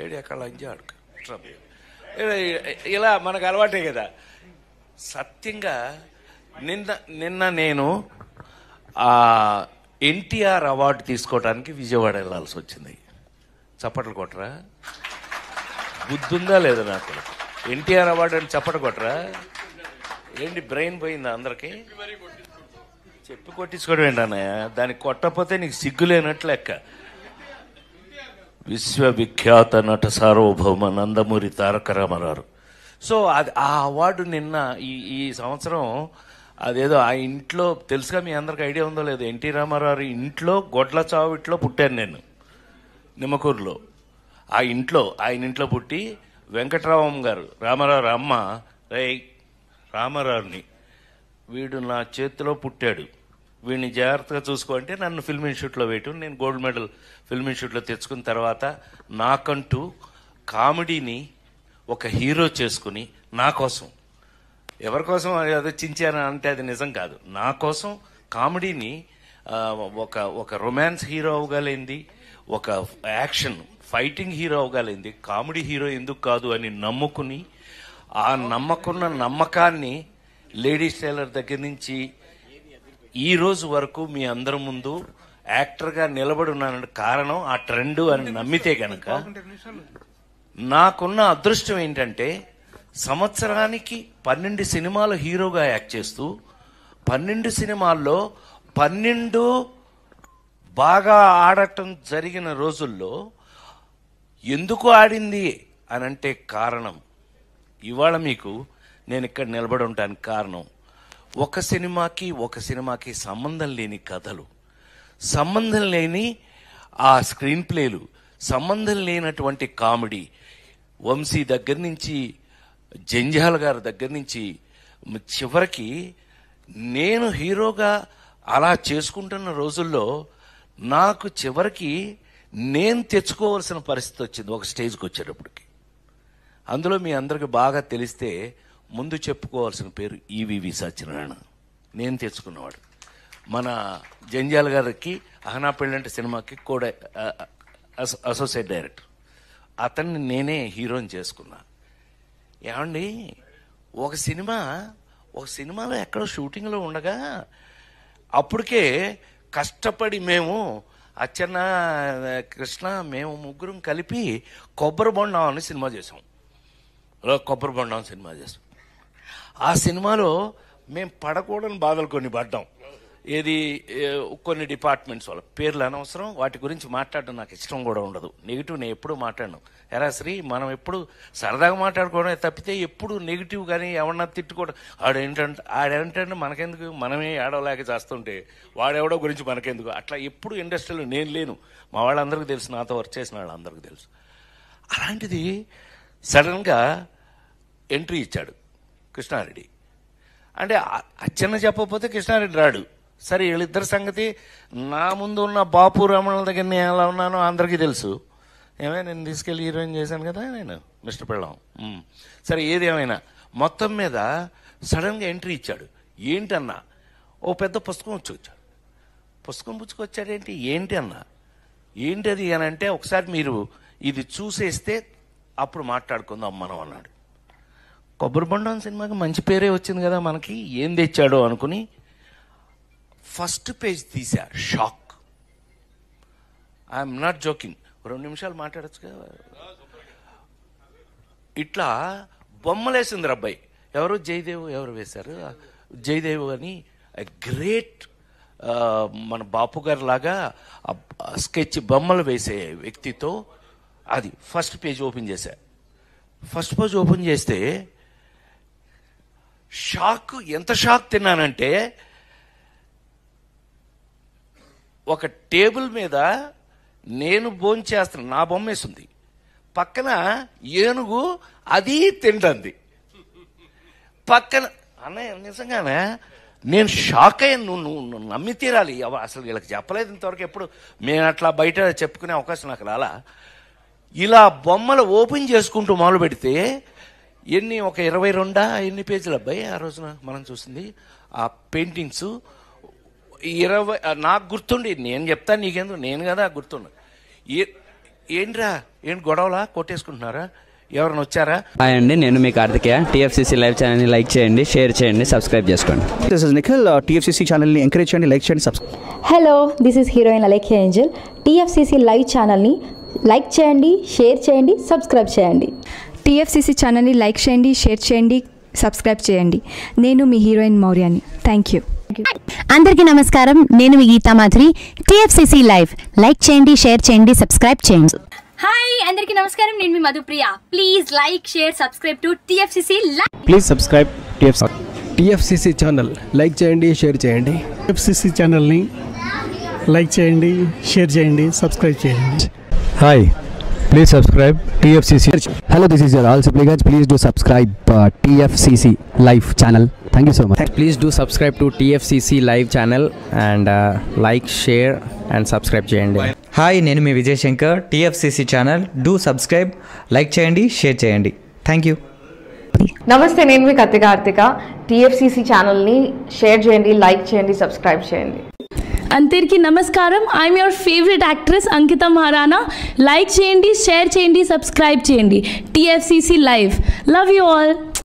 ఏడు ఎక్కడ లంచి ఆడుకు ఇలా మనకు అలవాటే కదా. సత్యంగా నిన్న నేను ఎన్టీఆర్ అవార్డు తీసుకోవడానికి విజయవాడ వెళ్ళాల్సి వచ్చింది. చప్పట్లు కొట్టరా? బుద్ధుందా లేదా నాకు? ఎన్టీఆర్ అవార్డు అని చప్పట్లు కొట్టరా? ఏంటి బ్రెయిన్ పోయిందా అందరికి? చెప్పి కొట్టించుకోవడం ఏంటన్నయ్య? దానికి కొట్టకపోతే నీకు సిగ్గులేనట్లు లెక్క. విశ్వవిఖ్యాత నట సార్వభౌమ నందమూరి తారక రామారావు. సో అది ఆ అవార్డు నిన్న ఈ సంవత్సరం అదేదో ఆ ఇంట్లో తెలుసుగా, మీ అందరికి ఐడియా ఉందో లేదో, ఎన్టీ రామారావు ఇంట్లో గొడ్ల చావిట్లో పుట్టాను నేను, నిమ్మకూరులో. ఆయన ఇంట్లో పుట్టి వెంకటరామం గారు రామారావు అమ్మ, రామారావుని వీడు నా చేతిలో పుట్టాడు, వీడిని జాగ్రత్తగా చూసుకో అంటే నన్ను ఫిల్మ్ ఇన్స్టిట్యూట్లో వేయటం. నేను గోల్డ్ మెడల్ ఫిల్మ్ ఇన్స్టిట్యూట్లో తెచ్చుకున్న తర్వాత నాకంటూ కామెడీని ఒక హీరో చేసుకుని నా కోసం, ఎవరి కోసం అదే చించాను అంటే అది నిజం కాదు, నా కోసం కామెడీని ఒక రొమాన్స్ హీరో అవగలింది, ఒక యాక్షన్ ఫైటింగ్ హీరో అవగలింది, కామెడీ హీరో ఎందుకు కాదు అని నమ్ముకుని, ఆ నమ్మకాన్ని లేడీస్ టైలర్ దగ్గర నుంచి ఈ రోజు వరకు మీ అందరి ముందు యాక్టర్గా నిలబడి ఉన్నానంటే కారణం ఆ ట్రెండ్ అని నమ్మితే గనక, నాకున్న అదృష్టం ఏంటంటే సంవత్సరానికి 12 సినిమాలు హీరోగా యాక్ట్ చేస్తూ 12 సినిమాల్లో 12 బాగా ఆడటం జరిగిన రోజుల్లో ఎందుకు ఆడింది అని అంటే కారణం, ఇవాళ మీకు నేను ఇక్కడ నిలబడి ఉండడానికి కారణం, ఒక సినిమాకి సంబంధం లేని కథలు, సంబంధం లేని ఆ స్క్రీన్ ప్లేలు, సంబంధం లేనటువంటి కామెడీ, వంశీ దగ్గర నుంచి జంజాల్ గారి దగ్గర నుంచి చివరికి నేను హీరోగా అలా చేసుకుంటున్న రోజుల్లో నాకు చివరికి నేను తెచ్చుకోవాల్సిన పరిస్థితి వచ్చింది ఒక స్టేజ్కి వచ్చేటప్పటికి. అందులో మీ అందరికి బాగా తెలిస్తే ముందు చెప్పుకోవాల్సిన పేరు ఈవివి సత్యనారాయణ, నేను తెచ్చుకున్నవాడు. మన జంజాల్ గారికి అహనా పెళ్ళంటే సినిమాకి కూడా అసోసియేట్ డైరెక్టర్, అతన్ని నేనే హీరోని చేసుకున్నా. ఏమండి, ఒక సినిమాలో ఎక్కడో షూటింగ్లో ఉండగా అప్పటికే కష్టపడి మేము అచ్చన్న, కృష్ణ, మేము ముగ్గురం కలిపి కొబ్బరి బొండం అని సినిమా చేసాం. ఆ సినిమాలో మేము పడకూడని బాధలు కొన్ని పడ్డాం. ఏది కొన్ని డిపార్ట్మెంట్స్ వాళ్ళ పేర్లు అనవసరం, వాటి గురించి మాట్లాడడం నాకు ఇష్టం కూడా ఉండదు. నెగిటివ్ నేను ఎప్పుడు మాట్లాడను. ఎరా శ్రీ, మనం ఎప్పుడు సరదాగా మాట్లాడుకోవడం తప్పితే ఎప్పుడు నెగిటివ్ కానీ ఎవరన్నా తిట్టుకోవడం, ఆడేంటంటే మనకెందుకు, మనమే ఆడవలేక చేస్తుంటే వాడెవడో గురించి మనకెందుకు, అట్లా ఎప్పుడు ఇండస్ట్రీలో నేను లేను. మా వాళ్ళందరికీ తెలుసు, నాతో వర్క్ చేసిన వాళ్ళందరికీ తెలుసు. అలాంటిది సడన్గా ఎంట్రీ ఇచ్చాడు కృష్ణారెడ్డి. అంటే అచ్చన్న చెప్పకపోతే కృష్ణారెడ్డి రాడు. సరే, వీళ్ళిద్దరి సంగతి నా ముందు ఉన్న బాపు రమణల దగ్గర నేను ఎలా ఉన్నానో అందరికీ తెలుసు. నేను తీసుకెళ్ళి హీరోయిన్ చేశాను కదా నేను, మిస్టర్ పెళ్ళం. సరే, ఏది ఏమైనా మొత్తం మీద సడన్గా ఎంట్రీ ఇచ్చాడు. ఏంటన్నా, ఓ పెద్ద పుస్తకం వచ్చాడు. పుస్తకం పుచ్చుకొచ్చాడేంటి, ఏంటి అన్నా, ఏంటది అని అంటే, ఒకసారి మీరు ఇది చూసేస్తే అప్పుడు మాట్లాడుకుందాం మనం అన్నాడు. కొబ్బరి బొండం సినిమాకి మంచి పేరే వచ్చింది కదా మనకి, ఏం తెచ్చాడో అనుకుని ఫస్ట్ పేజ్ తీసా. షాక్. I'm not joking. 2 నిమిషాలు మాట్లాడచ్చు కదా. ఇట్లా బొమ్మలేసింది అబ్బాయి. ఎవరు, జయదేవ్ ఎవరు వేశారు, జయదేవ్ అని గ్రేట్ మన బాపు గారి లాగా స్కెచ్ బొమ్మలు వేసే వ్యక్తితో అది ఫస్ట్ పేజ్ ఓపెన్ చేశా. ఫస్ట్ పేజ్ ఓపెన్ చేస్తే షాక్, ఎంత షాక్ తిన్నానంటే, ఒక టేబుల్ మీద నేను భోంచేస్తున్నా, నా బొమ్మ వేసింది, పక్కన ఏనుగు అది తింటుంది పక్కన. అన్నయ్య నిజంగానే నేను షాక్ అయ్యాను. నువ్వు నమ్మి తీరాలి. అసలు వీళ్ళకి చెప్పలేదు ఇంతవరకు, ఎప్పుడు మేము అట్లా బయట చెప్పుకునే అవకాశం నాకు రాలా. ఇలా బొమ్మలు ఓపెన్ చేసుకుంటూ మొదలు పెడితే ఒక 22 ఎన్ని పేజీలు అబ్బాయి ఆ రోజున మనం చూసింది ఆ పెయింటింగ్స్. 20 నాకు గుర్తుండి, నేను చెప్తాను నీకెందుకు, నేను కదా గుర్తుండ. ఏంట్రా ఏంటి గొడవలా కొట్టేసుకుంటున్నారా? ఎవరైనా వచ్చారా? హాయ్ అండి, నేను మీ కార్తికేయ. టీఎఫ్సీసీ లైవ్ ఛానల్ని లైక్ చేయండి, షేర్ చేయండి, సబ్స్క్రైబ్ చేసుకోండి. This is Nikhil. టీఎఫ్సీసీ ఛానల్ని ఎంకరేజ్ చేయండి, లైక్ చేయండి, subscribe. Hello, this is heroine Alekhya Angel. TFCC live ఛానల్ని లైక్ చేయండి, షేర్ చేయండి, సబ్స్క్రైబ్ చేయండి. టీఎఫ్సీసీ ఛానల్ని లైక్ చేయండి, షేర్ చేయండి, సబ్స్క్రైబ్ చేయండి. నేను మీ హీరోయిన్ మౌర్యాని. Thank you. అందరికీ నమస్కారం, నేను మీ Geetha Madhuri. TFCC live like చేయండి, షేర్ చేయండి, సబ్స్క్రైబ్ చేయండి. హాయ్ అందరికీ నమస్కారం, నేను మీ Madhupriya. Please like share subscribe to TFCC live. Please subscribe TFCC channel like చేయండి, షేర్ చేయండి. టీఎఫ్సీసీ ఛానల్ని లైక్ చేయండి, షేర్ చేయండి, సబ్స్క్రైబ్ చేయండి. Hi, please subscribe TFCC. Hello, this is your ఆల్ సిప్లిగన్స్. Please do subscribe TFCC live channel. Thank you so much. Please do subscribe to TFCC live channel and like, share and subscribe చేయండి. Hi, నేను మీ Vijay Shankar. TFCC channel do subscribe, like చేయండి, share చేయండి. Thank you. నమస్తే, నేను మీ Karthika. TFCC ఛానల్ని share చేయండి, లైక్ చేయండి, సబ్స్క్రైబ్ చేయండి. అందరికీ నమస్కారం, I'm your favourite actress Ankita Maharana. Like చేయండి, షేర్ చేయండి, సబ్స్క్రైబ్ చేయండి. TFCC live. Love you all.